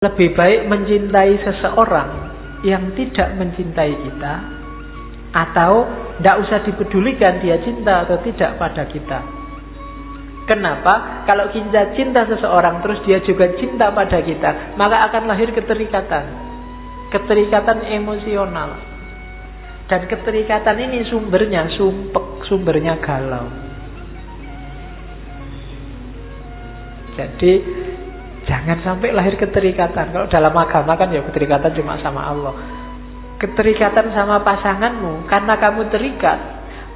Lebih baik mencintai seseorang yang tidak mencintai kita, atau tidak usah dipedulikan dia cinta atau tidak pada kita. Kenapa? Kalau kita cinta seseorang terus dia juga cinta pada kita, maka akan lahir keterikatan. Keterikatan emosional. Dan keterikatan ini sumbernya sumpek, sumbernya galau. Jadi jangan sampai lahir keterikatan. Kalau dalam agama kan ya keterikatan cuma sama Allah. Keterikatan sama pasanganmu karena kamu terikat.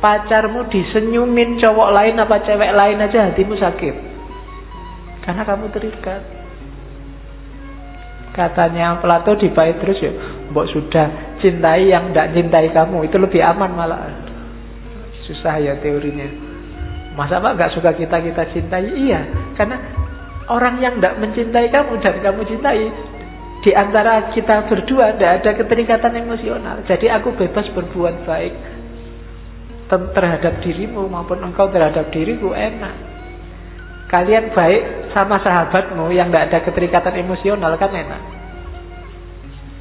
Pacarmu disenyumin cowok lain apa cewek lain aja hatimu sakit. Karena kamu terikat. Katanya Plato di bait terus ya, mbok sudah cintai yang tidak cintai kamu, itu lebih aman malah. Susah ya teorinya. Masa Pak gak suka kita cintai? Iya, karena orang yang tidak mencintai kamu dan kamu cintai, di antara kita berdua tidak ada keterikatan emosional. Jadi aku bebas berbuat baik terhadap dirimu maupun engkau terhadap diriku, enak. Kalian baik sama sahabatmu yang tidak ada keterikatan emosional kan enak.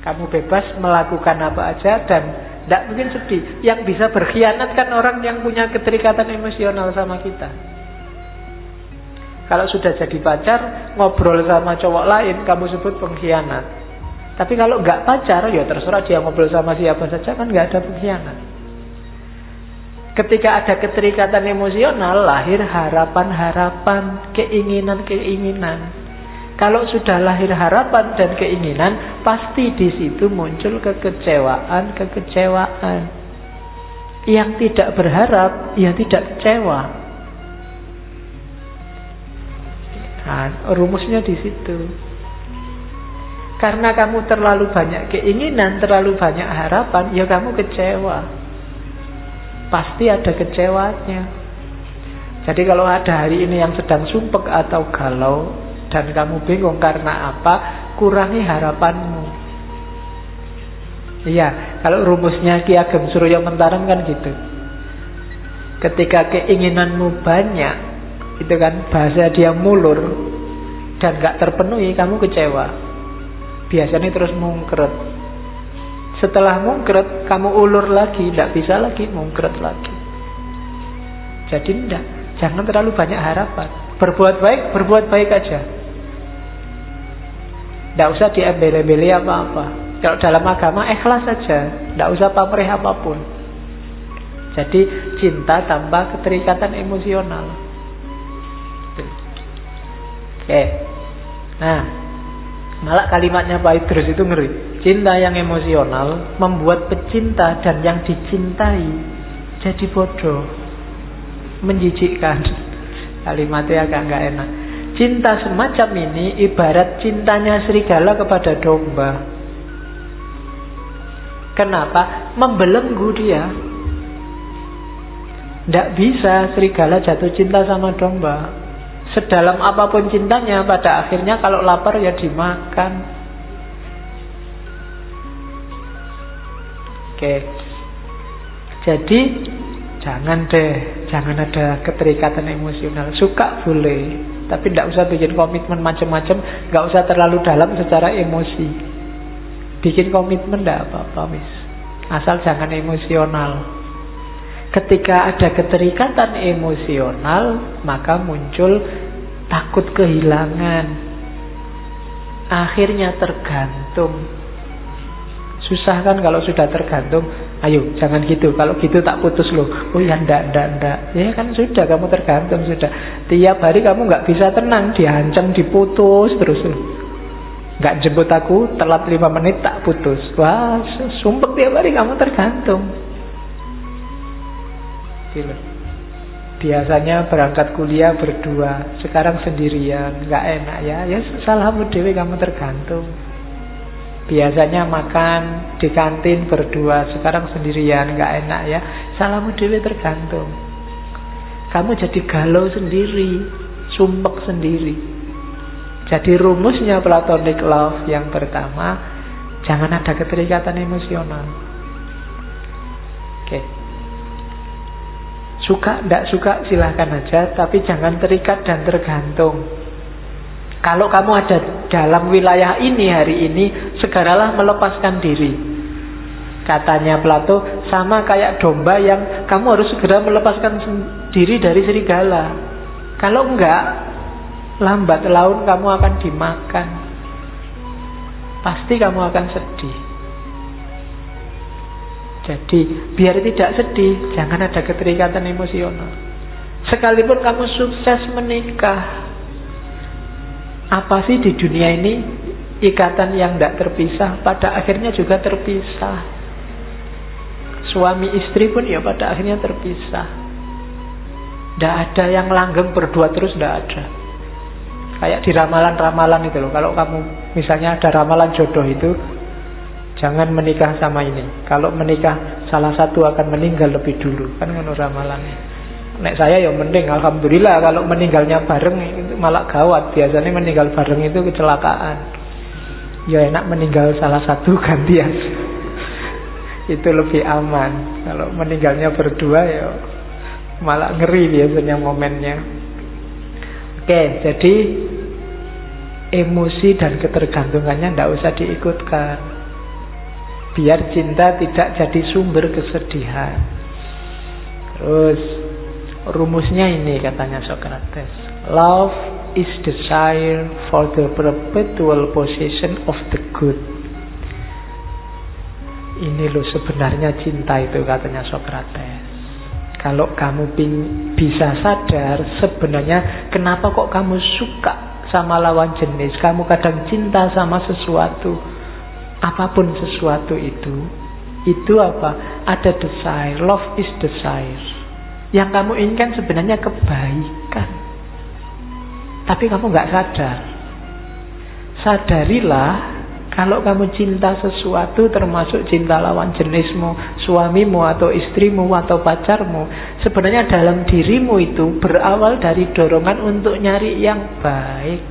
Kamu bebas melakukan apa aja dan tidak mungkin sedih. Yang bisa berkhianat kan orang yang punya keterikatan emosional sama kita. Kalau sudah jadi pacar, ngobrol sama cowok lain, kamu sebut pengkhianat. Tapi kalau nggak pacar, ya terserah dia ngobrol sama siapa saja, kan nggak ada pengkhianat. Ketika ada keterikatan emosional, lahir harapan-harapan, keinginan-keinginan. Kalau sudah lahir harapan dan keinginan, pasti di situ muncul kekecewaan. Yang tidak berharap, ya tidak kecewa. Nah, rumusnya di situ. Karena kamu terlalu banyak keinginan, terlalu banyak harapan, ya kamu kecewa. Pasti ada kecewanya. Jadi kalau ada hari ini yang sedang sumpek atau galau dan kamu bingung karena apa, kurangi harapanmu. Iya, kalau rumusnya Ki Ageng Suryo Mentarem kan gitu. Ketika keinginanmu banyak, itu kan bahasa dia mulur dan gak terpenuhi, kamu kecewa. Biasanya terus mungkret. Setelah mungkret, kamu ulur lagi, tidak bisa lagi mungkret lagi. Jadi jangan terlalu banyak harapan. Berbuat baik aja. Tidak usah diembel-embeli apa-apa. Kalau dalam agama ikhlas saja, tidak usah pamrih apapun. Jadi cinta tanpa keterikatan emosional. Oke. Nah, malah kalimatnya Pak Idrus itu ngeri. Cinta yang emosional membuat pecinta dan yang dicintai jadi bodoh, menjijikkan. Kalimatnya agak nggak enak. Cinta semacam ini ibarat cintanya serigala kepada domba. Kenapa? Membelenggu dia. Tidak bisa serigala jatuh cinta sama domba. Sedalam apapun cintanya, pada akhirnya kalau lapar ya dimakan. Oke. Jadi jangan ada keterikatan emosional. Suka boleh, tapi tidak usah bikin komitmen macam-macam. Nggak usah terlalu dalam secara emosi. Bikin komitmen tidak apa-apa, mis. Asal jangan emosional. Ketika ada keterikatan emosional, maka muncul takut kehilangan. Akhirnya tergantung. Susah kan kalau sudah tergantung. Ayo, jangan gitu. Kalau gitu tak putus loh. Oh ya, ndak. Ya kan sudah, kamu tergantung sudah. Tiap hari kamu nggak bisa tenang. Diancam, diputus terus. Nggak jemput aku, telat 5 menit tak putus. Wah, sumpek tiap hari kamu tergantung. Gila. Biasanya berangkat kuliah berdua, sekarang sendirian, nggak enak ya. Ya salahmu dewe, kamu tergantung. Biasanya makan di kantin berdua, sekarang sendirian, nggak enak ya. Salahmu dewe, tergantung. Kamu jadi galau sendiri, sumpek sendiri. Jadi rumusnya platonic love yang pertama, jangan ada keterikatan emosional. Oke. Suka, tidak suka silahkan aja, tapi jangan terikat dan tergantung. Kalau kamu ada dalam wilayah ini hari ini, segeralah melepaskan diri. Katanya Plato, sama kayak domba yang kamu harus segera melepaskan diri dari serigala. Kalau enggak, lambat laun kamu akan dimakan. Pasti kamu akan sedih. Jadi, biar tidak sedih, jangan ada keterikatan emosional. Sekalipun kamu sukses menikah, apa sih di dunia ini ikatan yang tidak terpisah, pada akhirnya juga terpisah. Suami istri pun ya pada akhirnya terpisah. Tidak ada yang langgeng berdua terus, tidak ada. Kayak di ramalan-ramalan itu loh. Kalau kamu misalnya ada ramalan jodoh itu, jangan menikah sama ini. Kalau menikah salah satu akan meninggal lebih dulu. Kan menurut ramalannya. Nek saya ya mending, alhamdulillah. Kalau meninggalnya bareng itu malah gawat. Biasanya meninggal bareng itu kecelakaan. Ya enak meninggal salah satu gantian. Itu lebih aman. Kalau meninggalnya berdua ya malah ngeri biasanya momennya. Oke, jadi emosi dan ketergantungannya tidak usah diikutkan. Biar cinta tidak jadi sumber kesedihan. Terus rumusnya ini katanya Socrates. Love is desire for the perpetual possession of the good. Ini loh sebenarnya cinta itu katanya Socrates. Kalau kamu bisa sadar sebenarnya kenapa kok kamu suka sama lawan jenis, kamu kadang cinta sama sesuatu, apapun sesuatu itu apa? Ada desire. Love is desire. Yang kamu inginkan sebenarnya kebaikan, tapi kamu nggak sadar. Sadarilah kalau kamu cinta sesuatu, termasuk cinta lawan jenismu, suamimu atau istrimu atau pacarmu, sebenarnya dalam dirimu itu berawal dari dorongan untuk nyari yang baik.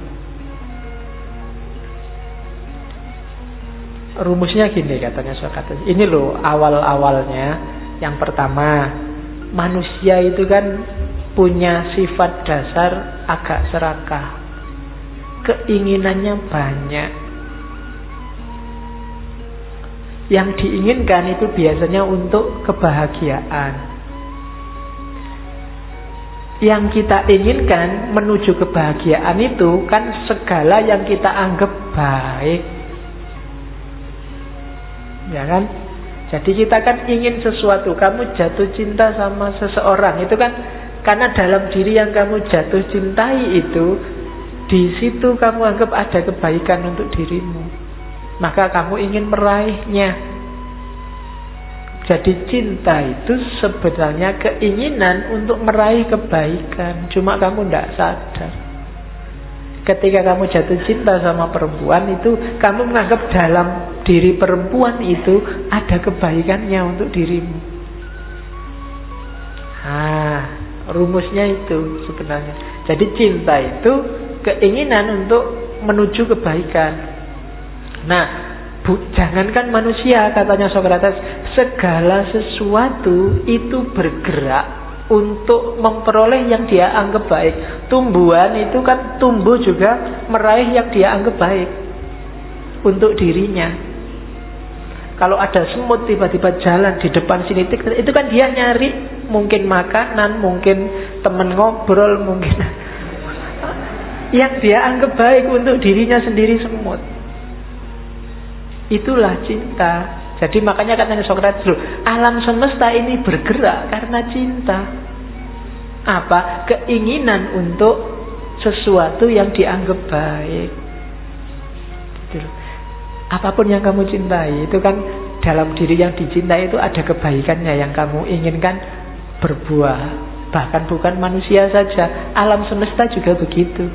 Rumusnya gini katanya Socrates. Ini loh awal-awalnya. Yang pertama, manusia itu kan punya sifat dasar agak serakah. Keinginannya banyak. Yang diinginkan itu biasanya untuk kebahagiaan. Yang kita inginkan menuju kebahagiaan itu kan segala yang kita anggap baik. Ya kan? Jadi kita kan ingin sesuatu. Kamu jatuh cinta sama seseorang, itu kan karena dalam diri yang kamu jatuh cintai itu, di situ kamu anggap ada kebaikan untuk dirimu. Maka kamu ingin meraihnya. Jadi cinta itu sebenarnya keinginan untuk meraih kebaikan. Cuma kamu tidak sadar. Ketika kamu jatuh cinta sama perempuan itu, kamu menganggap dalam diri perempuan itu ada kebaikannya untuk dirimu. Rumusnya itu sebenarnya. Jadi cinta itu keinginan untuk menuju kebaikan. Nah, jangankan manusia, katanya Socrates, segala sesuatu itu bergerak untuk memperoleh yang dia anggap baik. Tumbuhan itu kan tumbuh juga meraih yang dia anggap baik untuk dirinya. Kalau ada semut tiba-tiba jalan di depan sini, itu kan dia nyari mungkin makanan, mungkin teman ngobrol, mungkin yang dia anggap baik untuk dirinya sendiri semut. Itulah cinta. Jadi makanya katanya Socrates, alam semesta ini bergerak karena cinta. Apa? Keinginan untuk sesuatu yang dianggap baik. Gitu. Apapun yang kamu cintai, itu kan dalam diri yang dicintai itu ada kebaikannya yang kamu inginkan berbuah. Bahkan bukan manusia saja, alam semesta juga begitu.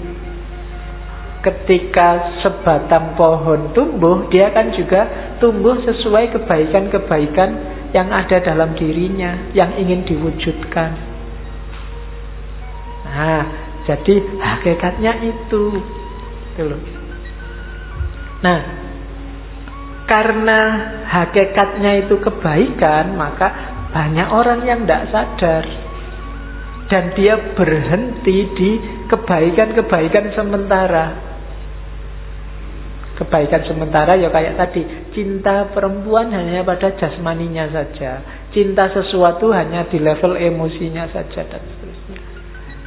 Ketika sebatang pohon tumbuh, dia kan juga tumbuh sesuai kebaikan-kebaikan yang ada dalam dirinya, yang ingin diwujudkan. Nah, jadi hakikatnya itu. Nah, karena hakikatnya itu kebaikan, maka banyak orang yang tidak sadar. Dan dia berhenti di kebaikan-kebaikan sementara. Kebaikan sementara ya kayak tadi, cinta perempuan hanya pada jasmaninya saja, cinta sesuatu hanya di level emosinya saja, dan seterusnya.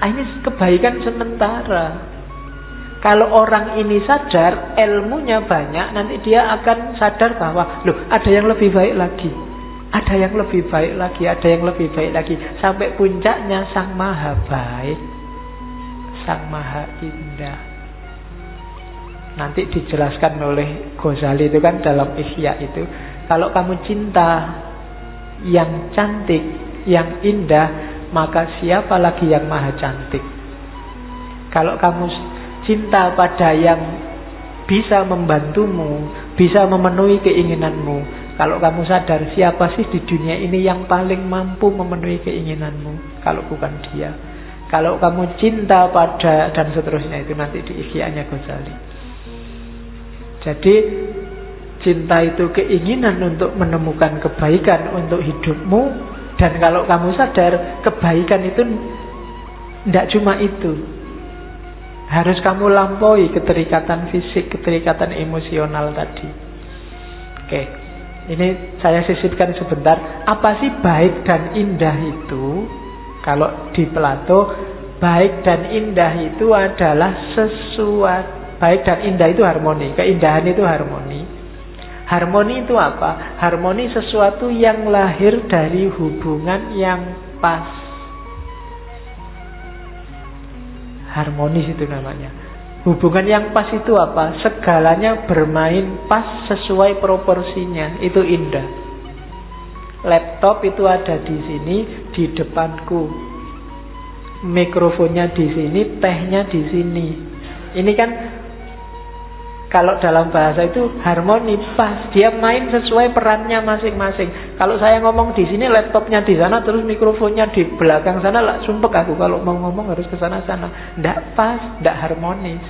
Ini kebaikan sementara. Kalau orang ini sadar, ilmunya banyak, nanti dia akan sadar bahwa loh, ada yang lebih baik lagi, ada yang lebih baik lagi, ada yang lebih baik lagi, sampai puncaknya Sang Maha Baik, Sang Maha Indah. Nanti dijelaskan oleh Ghazali itu kan dalam Ihya itu, kalau kamu cinta yang cantik, yang indah, maka siapa lagi yang maha cantik? Kalau kamu cinta pada yang bisa membantumu, bisa memenuhi keinginanmu, kalau kamu sadar siapa sih di dunia ini yang paling mampu memenuhi keinginanmu kalau bukan dia. Kalau kamu cinta pada, dan seterusnya, itu nanti di Ihya-nya Ghazali. Jadi cinta itu keinginan untuk menemukan kebaikan untuk hidupmu. Dan kalau kamu sadar kebaikan itu tidak cuma itu, harus kamu lampaui keterikatan fisik, keterikatan emosional tadi. Oke, ini saya sisipkan sebentar. Apa sih baik dan indah itu? Kalau di Plato, baik dan indah itu adalah sesuatu. Baik dan indah itu harmoni, keindahan itu harmoni. Harmoni itu apa? Harmoni sesuatu yang lahir dari hubungan yang pas. Harmonis itu namanya. Hubungan yang pas itu apa? Segalanya bermain pas sesuai proporsinya. Itu indah. Laptop itu ada di sini, di depanku. Mikrofonnya di sini, tehnya di sini. Ini kan kalau dalam bahasa itu harmoni, pas. Dia main sesuai perannya masing-masing. Kalau saya ngomong di sini, laptopnya di sana, terus mikrofonnya di belakang sana, lah sumpek aku kalau mau ngomong harus ke sana-sana. Tidak pas, tidak harmonis.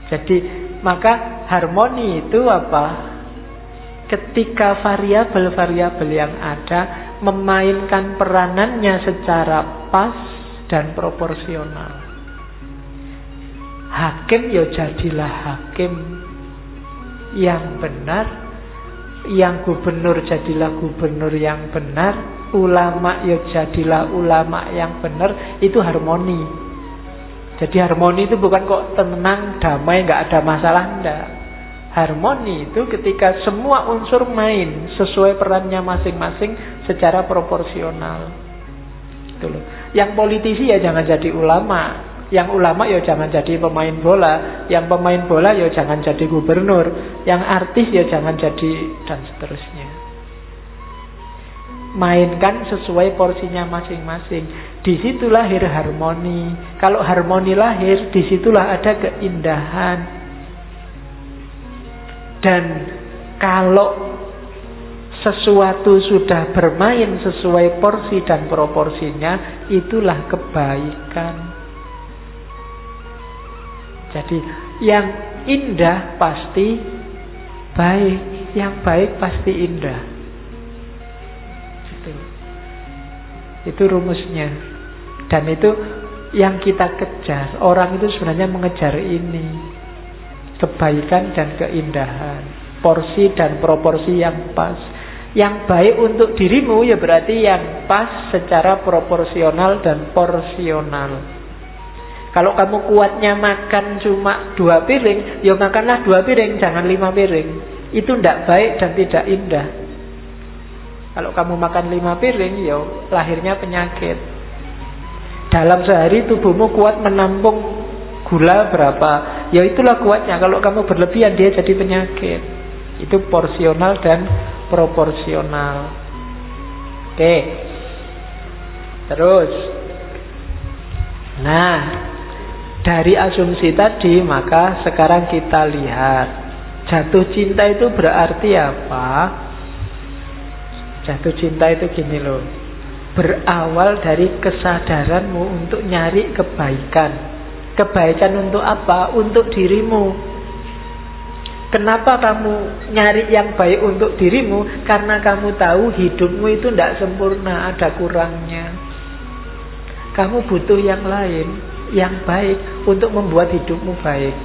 Jadi, maka harmoni itu apa? Ketika variabel-variabel yang ada memainkan peranannya secara pas dan proporsional. Hakim ya jadilah hakim yang benar, yang gubernur jadilah gubernur yang benar, ulama ya jadilah ulama yang benar. Itu harmoni. Jadi harmoni itu bukan kok tenang, damai, nggak ada masalah, enggak. Harmoni itu ketika semua unsur main sesuai perannya masing-masing secara proporsional. Gitu loh. Yang politisi ya jangan jadi ulama. Yang ulama ya jangan jadi pemain bola. Yang pemain bola ya jangan jadi gubernur. Yang artis ya jangan jadi, dan seterusnya. Mainkan sesuai porsinya masing-masing. Di situ lahir harmoni. Kalau harmoni lahir, di situlah ada keindahan. Dan kalau sesuatu sudah bermain sesuai porsi dan proporsinya, itulah kebaikan. Jadi yang indah pasti baik, yang baik pasti indah. Itu rumusnya. Dan itu yang kita kejar. Orang itu sebenarnya mengejar ini, kebaikan dan keindahan, porsi dan proporsi yang pas. Yang baik untuk dirimu ya berarti yang pas secara proporsional dan porsional. Kalau kamu kuatnya makan cuma 2 piring, ya makanlah 2 piring, jangan 5 piring. Itu tidak baik dan tidak indah. Kalau kamu makan 5 piring, ya lahirnya penyakit. Dalam sehari tubuhmu kuat menampung gula berapa, ya itulah kuatnya. Kalau kamu berlebihan, dia jadi penyakit. Itu porsional dan proporsional. Oke. Terus. Nah, dari asumsi tadi, maka sekarang kita lihat jatuh cinta itu berarti apa? Jatuh cinta itu gini loh, berawal dari kesadaranmu untuk nyari kebaikan. Kebaikan untuk apa? Untuk dirimu. Kenapa kamu nyari yang baik untuk dirimu? Karena kamu tahu hidupmu itu tidak sempurna, ada kurangnya. Kamu butuh yang lain, yang baik untuk membuat hidupmu baik.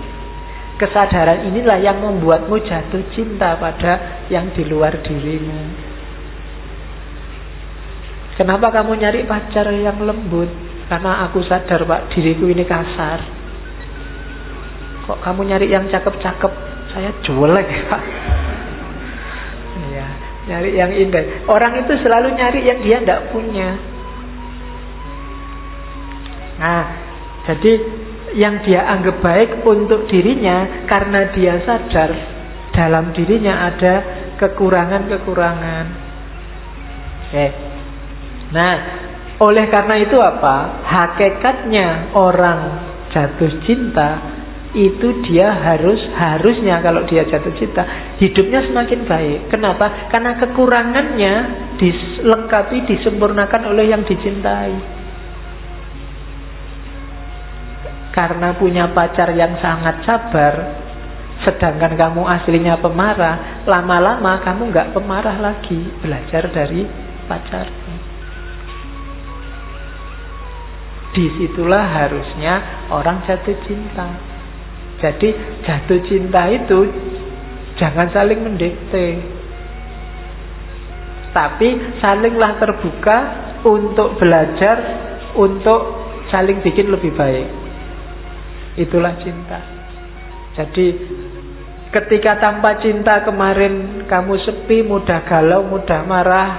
kesadaran inilah yang membuatmu jatuh cinta pada yang di luar dirimu. Kenapa kamu nyari pacar yang lembut? Karena aku sadar, Pak, diriku ini kasar. Kok kamu nyari yang cakep-cakep? Saya jelek, Pak. Ya, nyari yang indah. Orang itu selalu nyari yang dia tidak punya. Nah, jadi yang dia anggap baik untuk dirinya karena dia sadar dalam dirinya ada kekurangan-kekurangan. Oke. Nah, oleh karena itu apa? Hakikatnya orang jatuh cinta itu dia harusnya kalau dia jatuh cinta hidupnya semakin baik. Kenapa? Karena kekurangannya dilengkapi, disempurnakan oleh yang dicintai. Karena punya pacar yang sangat sabar, sedangkan kamu aslinya pemarah, lama-lama kamu nggak pemarah lagi. Belajar dari pacarmu. Disitulah harusnya orang jatuh cinta. Jadi jatuh cinta itu jangan saling mendikte, tapi salinglah terbuka untuk belajar, untuk saling bikin lebih baik. Itulah cinta. Jadi ketika tanpa cinta kemarin kamu sepi, mudah galau, mudah marah,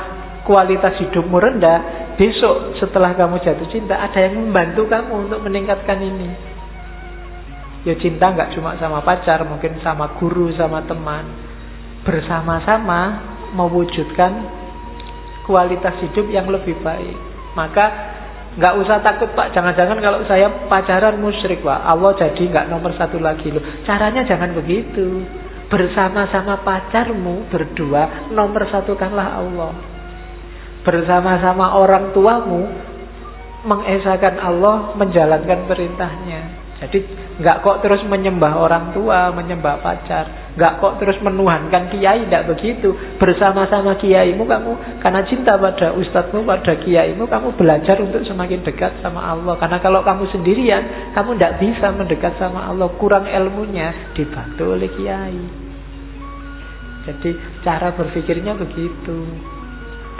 kualitas hidupmu rendah, besok setelah kamu jatuh cinta ada yang membantu kamu untuk meningkatkan ini. Ya cinta nggak cuma sama pacar, mungkin sama guru, sama teman. Bersama-sama mewujudkan kualitas hidup yang lebih baik. Maka nggak usah takut, Pak, jangan-jangan kalau saya pacaran musyrik, Pak, Allah jadi nggak nomor satu lagi loh. Caranya jangan begitu. Bersama-sama pacarmu berdua, nomor satukanlah Allah. Bersama-sama orang tuamu, mengesahkan Allah, menjalankan perintahnya. Jadi nggak kok terus menyembah orang tua, menyembah pacar, nggak kok terus menuhankan kiai, tidak begitu. Bersama-sama kiaimu kamu, karena cinta pada ustadzmu, pada kiaimu, kamu belajar untuk semakin dekat sama Allah. Karena kalau kamu sendirian, kamu tidak bisa mendekat sama Allah, kurang ilmunya, dibantu oleh kiai. Jadi cara berpikirnya begitu.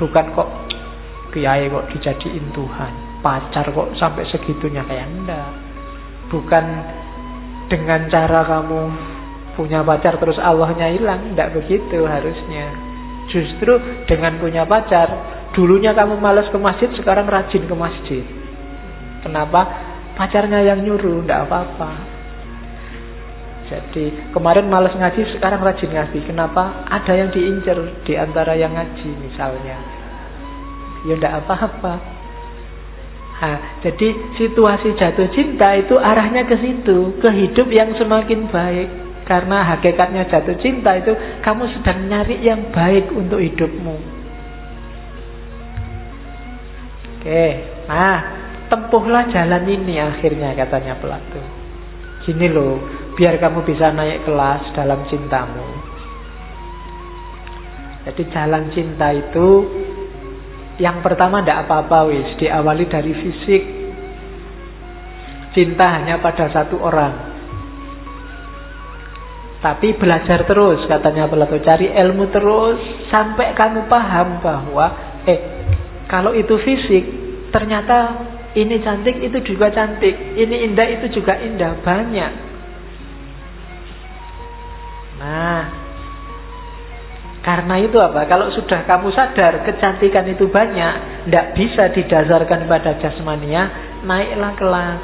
Bukan kok kiai kok dijadiin Tuhan, pacar kok sampai segitunya, kayak enggak. Bukan dengan cara kamu punya pacar terus Allahnya hilang, tidak begitu harusnya. Justru dengan punya pacar, dulunya kamu malas ke masjid, sekarang rajin ke masjid. Kenapa? Pacarnya yang nyuruh, tidak apa-apa. Jadi kemarin malas ngaji, sekarang rajin ngaji. Kenapa? Ada yang diincar di antara yang ngaji misalnya. Ya tidak apa-apa. Nah, jadi situasi jatuh cinta itu arahnya ke situ, ke hidup yang semakin baik. Karena hakikatnya jatuh cinta itu kamu sedang nyari yang baik untuk hidupmu. Oke, nah tempuhlah jalan ini akhirnya, katanya Plato. Gini loh, biar kamu bisa naik kelas dalam cintamu. Jadi jalan cinta itu yang pertama tidak apa-apa wis, diawali dari fisik. Cinta hanya pada satu orang. Tapi belajar terus, katanya Plato, cari ilmu terus sampai kamu paham bahwa kalau itu fisik, ternyata ini cantik, itu juga cantik, ini indah, itu juga indah, banyak. Nah, karena itu apa? Kalau sudah kamu sadar kecantikan itu banyak, tidak bisa didasarkan pada jasmania, naiklah kelas.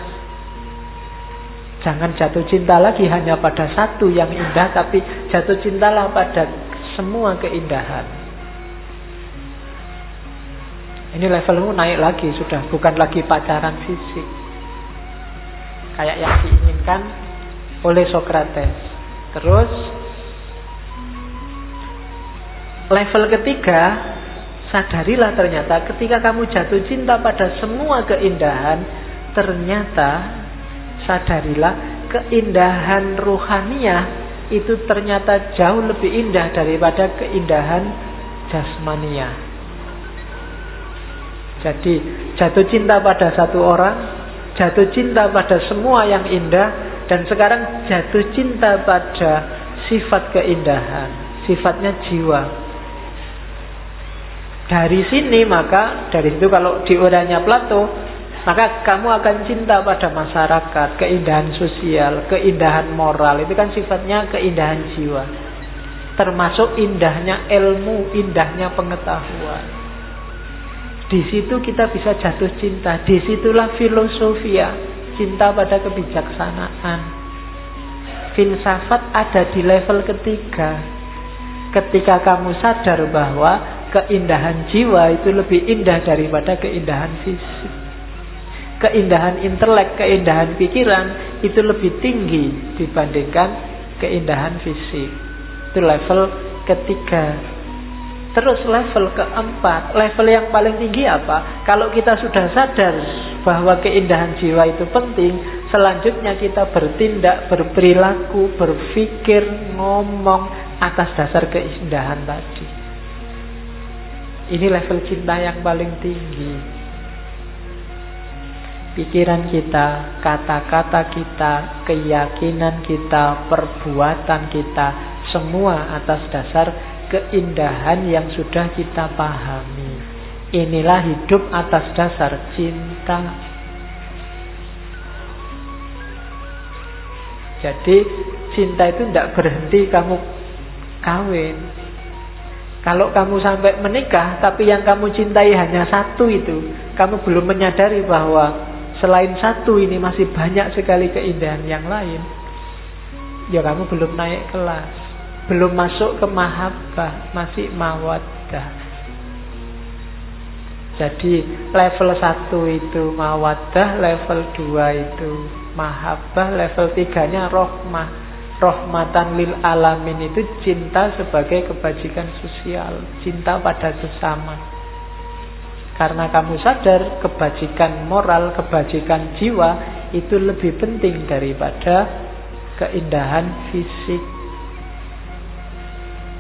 Jangan jatuh cinta lagi hanya pada satu yang indah, tapi jatuh cintalah pada semua keindahan. Ini levelmu naik lagi, sudah bukan lagi pacaran fisik kayak yang diinginkan oleh Socrates. Terus level ketiga, sadarilah ternyata ketika kamu jatuh cinta pada semua keindahan, ternyata sadarilah keindahan ruhaniyah itu ternyata jauh lebih indah daripada keindahan jasmania. Jadi jatuh cinta pada satu orang, jatuh cinta pada semua yang indah, Dan sekarang jatuh cinta pada sifat keindahan, sifatnya jiwa. Dari sini maka, dari situ kalau diurainya Plato, maka kamu akan cinta pada masyarakat, keindahan sosial, keindahan moral. Itu kan sifatnya keindahan jiwa. Termasuk indahnya ilmu, indahnya pengetahuan. Di situ kita bisa jatuh cinta. Disitulah filosofia, cinta pada kebijaksanaan. Filsafat ada di level ketiga. Ketika kamu sadar bahwa keindahan jiwa itu lebih indah daripada keindahan fisik. Keindahan intelek, keindahan pikiran itu lebih tinggi dibandingkan keindahan fisik. Itu level ketiga. Terus level keempat, level yang paling tinggi apa? Kalau kita sudah sadar bahwa keindahan jiwa itu penting, selanjutnya kita bertindak, berperilaku, berpikir, ngomong atas dasar keindahan tadi. Ini level cinta yang paling tinggi. Pikiran kita, kata-kata kita, keyakinan kita, perbuatan kita, semua atas dasar keindahan yang sudah kita pahami. Inilah hidup atas dasar cinta. Jadi cinta itu tidak berhenti kamu kawin. Kalau kamu sampai menikah, tapi yang kamu cintai hanya satu itu, kamu belum menyadari bahwa selain satu ini masih banyak sekali keindahan yang lain, ya kamu belum naik kelas, belum masuk ke mahabbah, masih mawaddah. Jadi level 1 itu mawaddah, level 2 itu mahabbah, level 3-nya rohmah. Rohmatan lil alamin itu cinta sebagai kebajikan sosial, cinta pada sesama. Karena kamu sadar kebajikan moral, kebajikan jiwa itu lebih penting daripada keindahan fisik.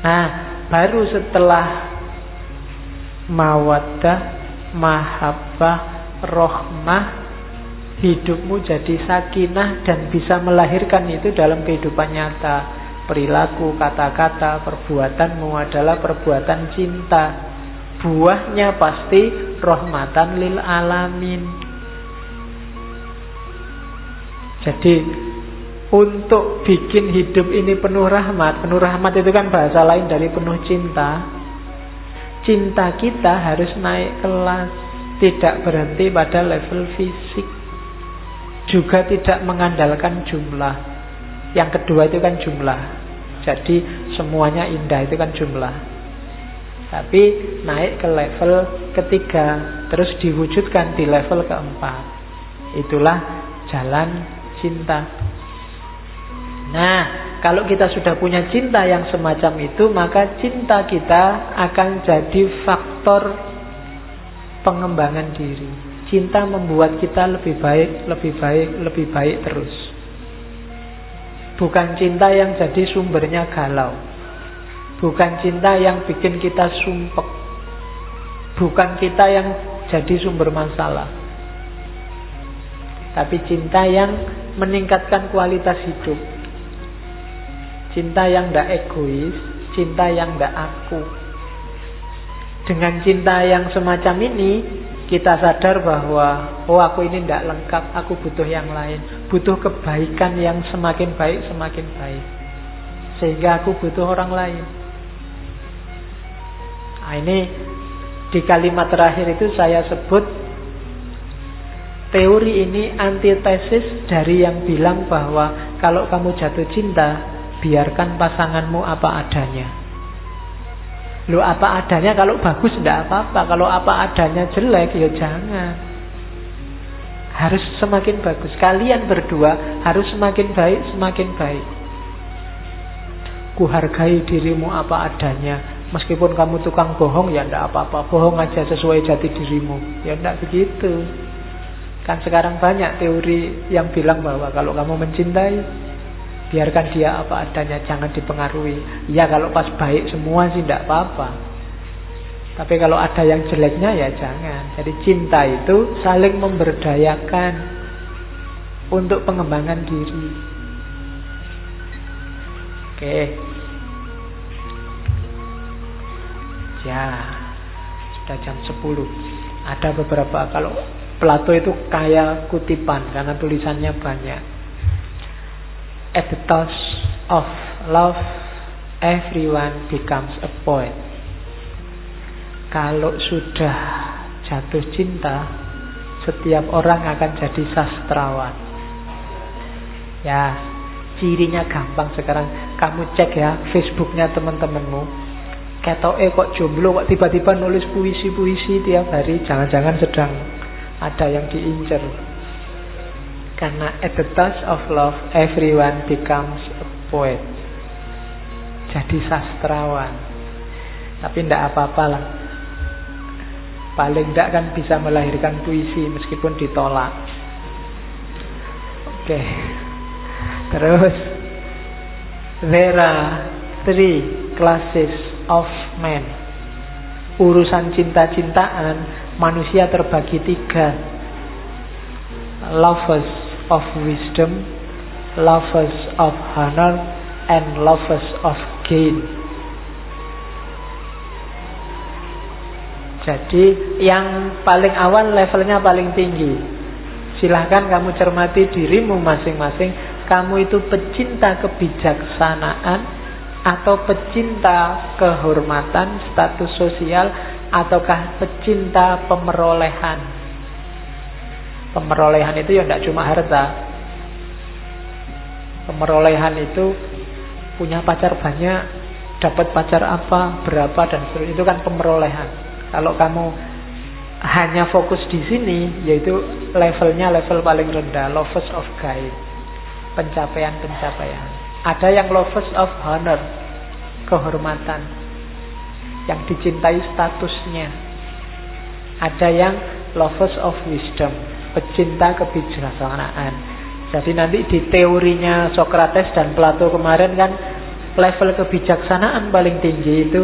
Nah, baru setelah mawaddah, mahabbah, rohmah, hidupmu jadi sakinah dan bisa melahirkan itu dalam kehidupan nyata. Perilaku, kata-kata, perbuatanmu adalah perbuatan cinta. Buahnya pasti rahmatan lil alamin. Jadi untuk bikin hidup ini penuh rahmat itu kan bahasa lain dari penuh cinta. Cinta kita harus naik kelas, tidak berhenti pada level fisik, juga tidak mengandalkan jumlah. Yang kedua itu kan jumlah. Jadi semuanya indah itu kan jumlah. Tapi naik ke level ketiga, terus diwujudkan di level keempat. Itulah jalan cinta. Nah, kalau kita sudah punya cinta yang semacam itu, maka cinta kita akan jadi faktor pengembangan diri. Cinta membuat kita lebih baik, lebih baik, lebih baik terus. Bukan cinta yang jadi sumbernya galau. Bukan cinta yang bikin kita sumpek. Bukan cinta yang jadi sumber masalah. Tapi cinta yang meningkatkan kualitas hidup. Cinta yang tidak egois, cinta yang tidak aku. Dengan cinta yang semacam ini, kita sadar bahwa aku ini tidak lengkap, aku butuh yang lain. Butuh kebaikan yang semakin baik, semakin baik. Sehingga aku butuh orang lain. Nah, ini di kalimat terakhir itu saya sebut teori ini antitesis dari yang bilang bahwa kalau kamu jatuh cinta, biarkan pasanganmu apa adanya. Loh, apa adanya kalau bagus tidak apa-apa, kalau apa adanya jelek ya jangan. Harus semakin bagus. Kalian berdua harus semakin baik, semakin baik. Ku hargai dirimu apa adanya. Meskipun kamu tukang bohong ya tidak apa-apa, bohong aja sesuai jati dirimu. Ya tidak begitu. Kan sekarang banyak teori yang bilang bahwa kalau kamu mencintai, biarkan dia apa adanya, jangan dipengaruhi. Ya kalau pas baik semua sih tidak apa-apa. Tapi kalau ada yang jeleknya ya jangan. Jadi cinta itu saling memberdayakan untuk pengembangan diri. Oke. Ya, sudah jam 10. Ada beberapa, kalau Plato itu kaya kutipan karena tulisannya banyak. At the touch of love, everyone becomes a poet. Kalau sudah jatuh cinta, setiap orang akan jadi sastrawan. Ya, cirinya gampang sekarang. Kamu cek ya Facebooknya teman-temanmu. Ketoke kok jomblo, kok tiba-tiba nulis puisi-puisi tiap hari. Jangan-jangan sedang ada yang diincar. Karena at the touch of love, everyone becomes a poet. Jadi sastrawan. Tapi tidak apa-apa lah. Paling tidak kan bisa melahirkan puisi meskipun ditolak. Oke. Terus, there are 3 classes of men. Urusan cinta-cintaan manusia terbagi 3. Lovers of wisdom, lovers of honor, and lovers of gain. Jadi yang paling awal levelnya paling tinggi. Silahkan kamu cermati dirimu masing-masing. Kamu itu pecinta kebijaksanaan atau pecinta kehormatan, status sosial, ataukah pecinta pemerolehan. Pemerolehan itu ya tidak cuma harta. Pemerolehan itu punya pacar banyak, dapat pacar apa, berapa, dan seterusnya. Itu kan pemerolehan. Kalau kamu hanya fokus di sini, yaitu levelnya level paling rendah, lovers of gain, pencapaian-pencapaian. Ada yang lovers of honor, kehormatan, yang dicintai statusnya. Ada yang lovers of wisdom, pecinta kebijaksanaan. Jadi nanti di teorinya Socrates dan Plato kemarin kan, level kebijaksanaan paling tinggi itu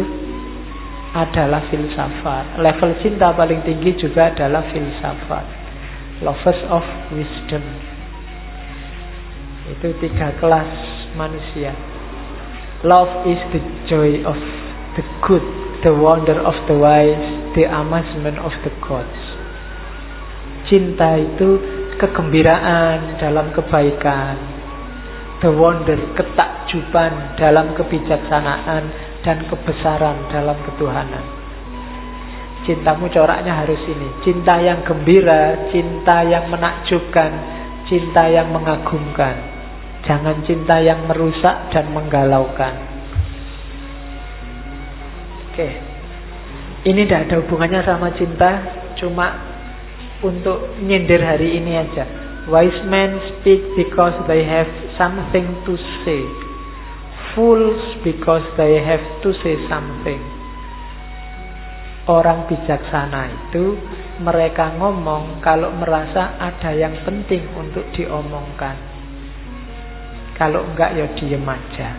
adalah filsafat. Level cinta paling tinggi juga adalah filsafat. Lovers of wisdom. Itu 3 kelas manusia. Love is the joy of the good, the wonder of the wise, the amazement of the gods. Cinta itu kegembiraan dalam kebaikan, the wonder, ketakjuban dalam kebijaksanaan, dan kebesaran dalam ketuhanan. Cintamu coraknya harus ini. Cinta yang gembira, cinta yang menakjubkan, cinta yang mengagumkan. Jangan cinta yang merusak dan menggalaukan. Oke. Ini tidak ada hubungannya sama cinta, cuma untuk nyindir hari ini aja. Wise men speak because they have something to say. Fools because they have to say something. Orang bijaksana itu mereka ngomong kalau merasa ada yang penting untuk diomongkan. Kalau enggak ya diem aja.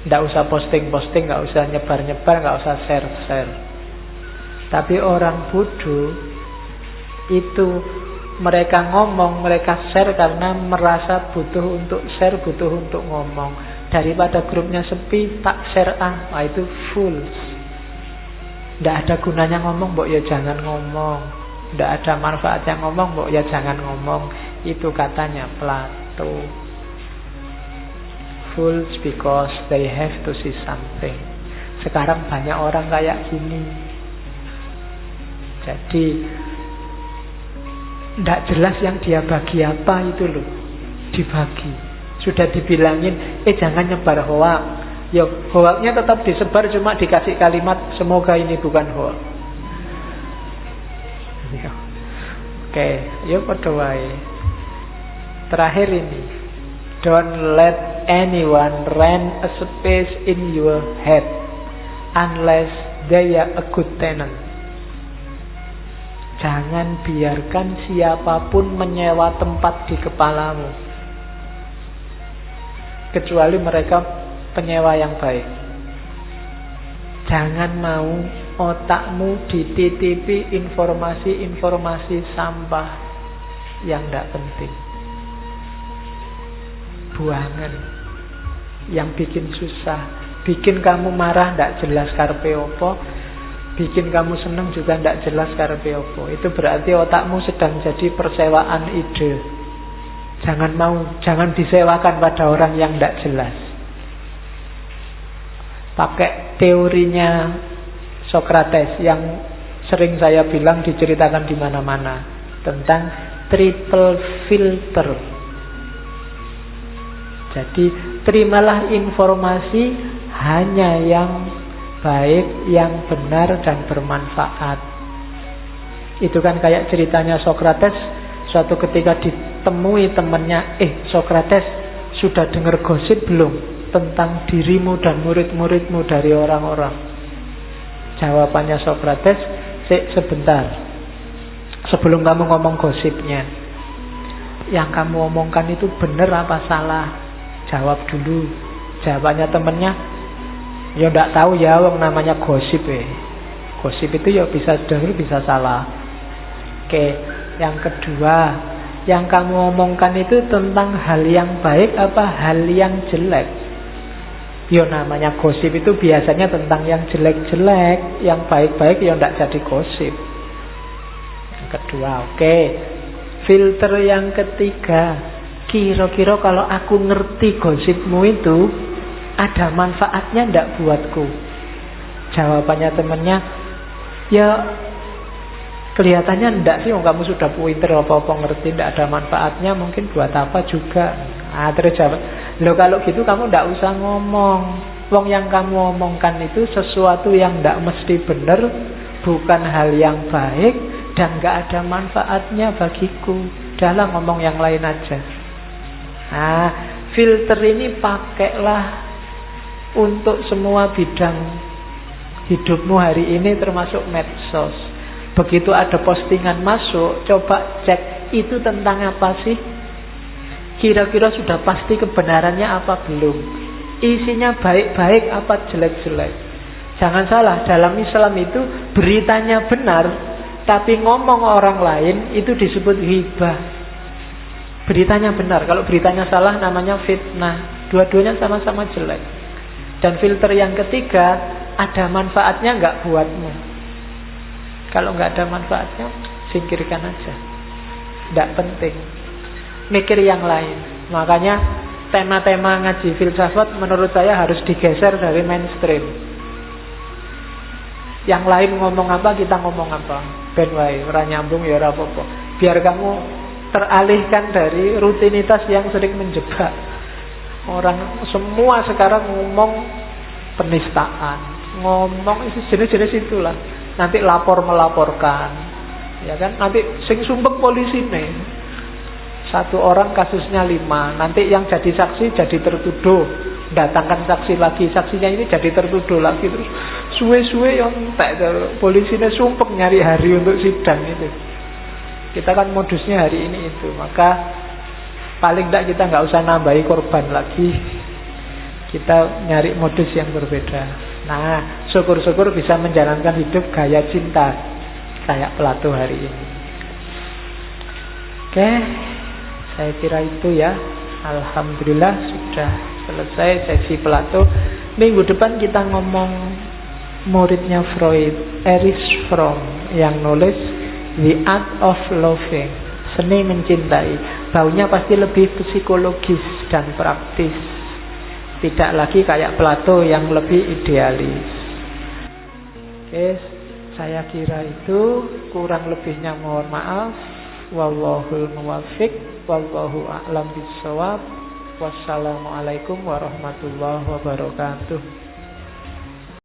Nggak usah posting-posting, nggak usah nyebar-nyebar, nggak usah share-share. Tapi orang bodoh itu mereka ngomong, mereka share karena merasa butuh untuk share, butuh untuk ngomong. Daripada grupnya sepi, tak share Nah itu fools. Tidak ada gunanya ngomong, mbok ya jangan ngomong. Tidak ada manfaatnya ngomong, mbok ya jangan ngomong. Itu katanya Plato. Fools because they have to see something. Sekarang banyak orang kayak gini. Jadi tidak jelas yang dia bagi apa itu loh. Dibagi. Sudah dibilangin, jangan nyebar hoak. Ya, hoaknya tetap disebar, cuma dikasih kalimat, semoga ini bukan hoak. Oke, yuk padha wae. Terakhir ini. Don't let anyone rent a space in your head unless they are a good tenant. Jangan biarkan siapapun menyewa tempat di kepalamu, kecuali mereka penyewa yang baik. Jangan mau otakmu dititipi informasi-informasi sampah yang tidak penting. Buangan. yang bikin susah, bikin kamu marah ndak jelas karepe opo, bikin kamu seneng juga ndak jelas karepe opo. Itu berarti otakmu sedang jadi persewaan ide. Jangan disewakan pada orang yang ndak jelas. Pakai teorinya Socrates yang sering saya bilang diceritakan di mana-mana tentang triple filter. Jadi terimalah informasi hanya yang baik, yang benar dan bermanfaat. Itu kan kayak ceritanya Socrates. Suatu ketika ditemui temannya, Socrates, sudah dengar gosip belum tentang dirimu dan murid-muridmu dari orang-orang? Jawabannya Socrates, sebentar, sebelum kamu ngomong gosipnya, yang kamu omongkan itu benar apa salah? Jawab dulu. Jawabannya temennya, ya ndak tahu ya, wong namanya gosip Gosip itu ya bisa benar bisa salah. Oke, yang kedua, yang kamu omongkan itu tentang hal yang baik apa hal yang jelek? Ya namanya gosip itu biasanya tentang yang jelek-jelek, yang baik-baik ya ndak jadi gosip. Yang kedua, oke. Filter yang ketiga, kira-kira kalau aku ngerti gosipmu itu ada manfaatnya ndak buatku? Jawabannya temennya, ya kelihatannya ndak sih, kamu sudah pinter apa-apa ngerti, ndak ada manfaatnya, mungkin buat apa juga. Terus jawab, loh kalau gitu kamu ndak usah ngomong. Wong yang kamu omongkan itu sesuatu yang ndak mesti benar, bukan hal yang baik, dan nggak ada manfaatnya bagiku. Udahlah ngomong yang lain aja. Filter ini pakailah untuk semua bidang hidupmu hari ini, termasuk medsos. Begitu ada postingan masuk, coba cek itu tentang apa sih? Kira-kira sudah pasti kebenarannya apa belum? Isinya baik-baik apa jelek-jelek? Jangan salah, dalam Islam itu beritanya benar, tapi ngomong orang lain itu disebut ghibah. Beritanya benar, kalau beritanya salah namanya fitnah. Dua-duanya sama-sama jelek. Dan filter yang ketiga, ada manfaatnya nggak buatmu? Kalau nggak ada manfaatnya, singkirkan aja. Nggak penting. Mikir yang lain. Makanya tema-tema ngaji filsafat menurut saya harus digeser dari mainstream. Yang lain ngomong apa, kita ngomong apa. Ben wae, ora nyambung ya ora apa-apa. Biar kamu teralihkan dari rutinitas yang sering menjebak. Orang semua sekarang ngomong penistaan, ngomong jenis-jenis itulah. Nanti melaporkan, ya kan? Nanti sing sumpek polisi nih. Satu orang kasusnya 5. Nanti yang jadi saksi jadi tertuduh. Datangkan saksi lagi, saksinya ini jadi tertuduh lagi. Terus suwe-suwe yang entek, polisinya sumpek nyari hari untuk sidang itu. Kita kan modusnya hari ini itu. Maka paling tidak kita nggak usah nambahi korban lagi. Kita nyari modus yang berbeda. Nah, syukur-syukur bisa menjalankan hidup gaya cinta kayak Plato hari ini. Oke, saya kira itu ya. Alhamdulillah sudah selesai sesi Plato. Minggu depan kita ngomong muridnya Freud, Erich Fromm, yang nulis The Art of Loving, seni mencintai. Baunya pasti lebih psikologis dan praktis, tidak lagi kayak Plato yang lebih idealis. Oke, saya kira itu. Kurang lebihnya mohon maaf. Wallahul muwaffiq, wallahu a'lam bishawab. Wassalamualaikum warahmatullahi wabarakatuh.